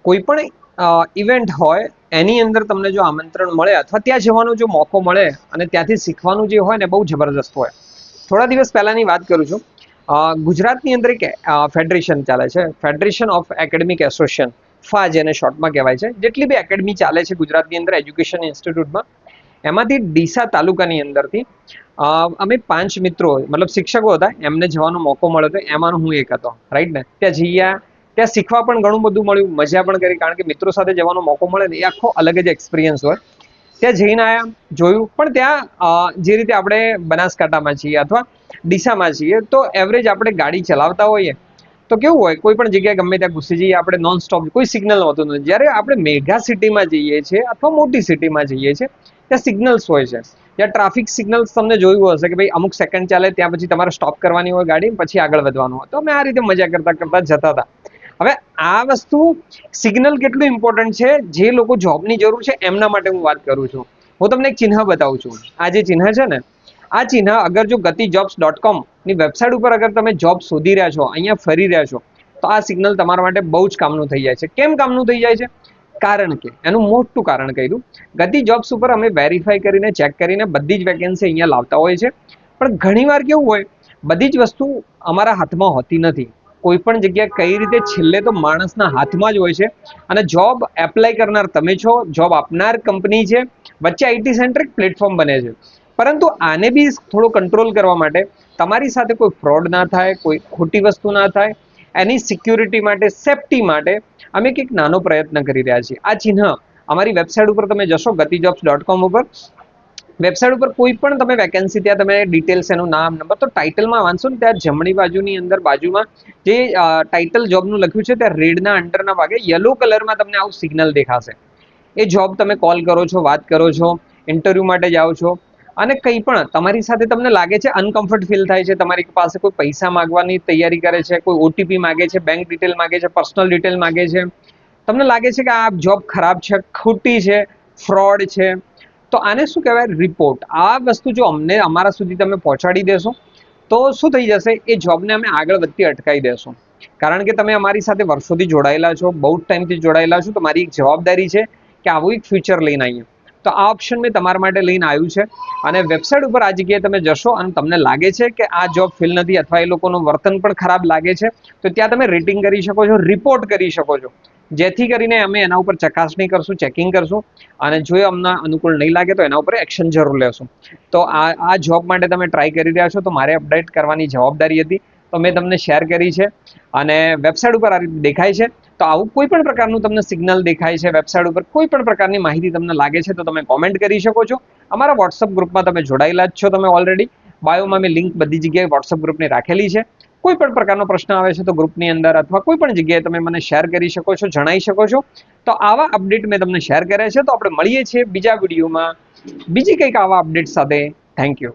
કોઈ પણ ઇવેન્ટ હોય એની અંદર તમને જો આમંત્રણ મળે અથવા ત્યાં જવાનો જો મોકો મળે અને ત્યાંથી શીખવાનું જે હોય ને બહુ જબરદસ્ત હોય. થોડા દિવસ પહેલાની વાત કરું છું. ગુજરાતની અંદર એક ફેડરેશન ચાલે છે, ફેડરેશન ઓફ એકેડેમિક એસોસિએશન, ફા જેને શોર્ટમાં કહેવાય છે. જેટલી બી એકેડમી ચાલે છે ગુજરાતની અંદર એજ્યુકેશન ઇન્સ્ટિટ્યૂટમાં, એમાંથી ડીસા તાલુકાની અંદરથી અમે 5 મિત્રો મતલબ શિક્ષકો હતા, એમને જવાનો મોકો મળ્યો હતો. એમાંનો હું એક હતો, રાઈટ ને. ત્યાં જઈએ, ત્યાં શીખવા પણ ઘણું બધું મળ્યું, મજા પણ કરી, કારણ કે મિત્રો સાથે જવાનો મોકો મળે ને એ આખો અલગ જ એક્સપિરિયન્સ હોય. ત્યાં જઈને આવ્યા, જોયું. પણ ત્યાં જે રીતે આપણે બનાસકાંઠામાં છીએ અથવા ડીસામાં છીએ તો એવરેજ આપણે ગાડી ચલાવતા હોઈએ તો કેવું હોય, કોઈ પણ જગ્યાએ ગમે ત્યાં ઘૂસી જઈએ આપણે, નોન સ્ટોપ, કોઈ સિગ્નલ હોતું નથી. જ્યારે આપણે મેગા સિટીમાં જઈએ છીએ અથવા મોટી સિટીમાં જઈએ છીએ ત્યાં સિગ્નલ્સ હોય છે. ત્યાં ટ્રાફિક સિગ્નલ્સ તમને જોયું હશે કે ભાઈ અમુક સેકન્ડ ચાલે, ત્યાં પછી તમારે સ્ટોપ કરવાની હોય ગાડી, પછી આગળ વધવાનું હોય. તો અમે આ રીતે મજા કરતા કરતા જતા હતા. હવે આ વસ્તુ સિગ્નલ કેટલું ઇમ્પોર્ટન્ટ છે, જે લોકો જોબની જરૂર છે એમના માટે હું વાત કરું છું. હું તમને એક ચિહ્ન બતાવું છું. આ જે ચિહ્ન છે ને, આ ચિહ્ન અગર જો gati-jobs.com ની વેબસાઇટ ઉપર અગર તમે જોબ શોધી રહ્યા છો, અહીંયા ફરી રહ્યા છો, તો આ સિગ્નલ તમારા માટે બહુ જ કામનું થઈ જાય છે. કેમ કામનું થઈ જાય છે? કારણ કે એનું મોટું કારણ કહ્યું, ગતિ જોબ્સ ઉપર અમે વેરીફાઈ કરીને ચેક કરીને બધી જ વેકેન્સી અહીંયા લાવતા હોય છે. પણ ઘણીવાર કેવું હોય, બધી જ વસ્તુ અમારા હાથમાં હોતી નથી. કોઈ પણ જગ્યાએ કઈ રીતે છેલ્લે તો માણસના હાથમાં જ હોય છે. અને જોબ એપ્લાય કરનાર તમે છો, જોબ આપનાર કંપની છે, વચ્ચે આઈટી સેન્ટ્રિક પ્લેટફોર્મ બને છે. પરંતુ આને બી થોડો કંટ્રોલ કરવા માટે, તમારી સાથે કોઈ ફ્રોડ ના થાય, કોઈ ખોટી વસ્તુ ના થાય, એની સિક્યુરિટી માટે, સેફટી માટે અમે કંઈક નાનો પ્રયત્ન કરી રહ્યા છીએ. આ ચિહ્ન અમારી વેબસાઇટ ઉપર તમે જશો, gati-jobs.com ઉપર, વેબસાઇટ ઉપર કોઈ પણ તમે વેકેન્સી, ત્યાં તમે ડિટેલ્સ, એનું નામ, નંબર, તો ટાઇટલમાં વાંચશો ને ત્યાં જમણી બાજુની અંદર બાજુમાં જે ટાઇટલ જોબનું લખ્યું છે ત્યાં રેડના અંડરના ભાગે યલો કલરમાં તમને આવું સિગ્નલ દેખાશે. એ જોબ તમે કોલ કરો છો, વાત કરો છો, ઇન્ટરવ્યૂ માટે જાઓ છો, અને કંઈ પણ તમારી સાથે તમને લાગે છે અનકમ્ફર્ટ ફીલ થાય છે, તમારી પાસે કોઈ પૈસા માગવાની તૈયારી કરે છે, કોઈ ઓટીપી માગે છે, બેંક ડિટેલ માગે છે, પર્સનલ ડિટેલ માગે છે, તમને લાગે છે કે આ જોબ ખરાબ છે, ખોટી છે, ફ્રોડ છે, તો આને શું કહેવાય? રિપોર્ટ. આ વસ્તુ જો અમને અમારા સુધી તમે પહોંચાડી દેશો તો શું થઈ જશે, એ જોબને અમે આગળ વધતી અટકાવી દેશું. કારણ કે તમે અમારી સાથે વર્ષોથી જોડાયેલા છો, બહુ ટાઈમથી જોડાયેલા છો, તો મારી એક જવાબદારી છે કે આવું એક ફ્યુચર લઈને આવીએ. તો આ ઓપ્શન મેં તમારા માટે લઈને આવ્યું છે. અને વેબસાઇટ ઉપર આ જગ્યાએ તમે જશો અને તમને લાગે છે કે આ જોબ ફિલ નથી અથવા એ લોકોનું વર્તન પણ ખરાબ લાગે છે, તો ત્યાં તમે રેટિંગ કરી શકો છો, રિપોર્ટ કરી શકો છો. જેથી કરીને અમે એના ઉપર ચકાસણી કરશું, ચેકિંગ કરશું, અને જો અમને અનુકૂળ નહીં લાગે તો એના ઉપર એક્શન જરૂર લેશું. તો આ જોબ માટે તમે ટ્રાય કરી રહ્યા છો, તો મારે અપડેટ કરવાની જવાબદારી હતી, તો મેં તમને શેર કરી છે. અને વેબસાઇટ ઉપર આ રીતે દેખાય છે. તો આવું કોઈ પણ પ્રકારનું તમને સિગ્નલ દેખાય છે વેબસાઇટ ઉપર, કોઈ પણ પ્રકારની માહિતી તમને લાગે છે, તો તમે કોમેન્ટ કરી શકો છો. અમારા વોટ્સઅપ ગ્રુપમાં તમે જોડાયેલા જ છો, તમે ઓલરેડી બાયોમાં મેં લિંક બધી જગ્યાએ વોટ્સઅપ ગ્રુપની રાખેલી છે. કોઈ પણ પ્રકારનો પ્રશ્ન આવે છે તો ગ્રુપની અંદર અથવા કોઈ પણ જગ્યાએ તમે મને શેર કરી શકો છો, જણાવી શકો છો. તો આવા અપડેટ મેં તમને શેર કર્યા છે. તો આપણે મળીએ છીએ બીજા વિડીયોમાં બીજી કંઈક આવા અપડેટ સાથે. Thank you.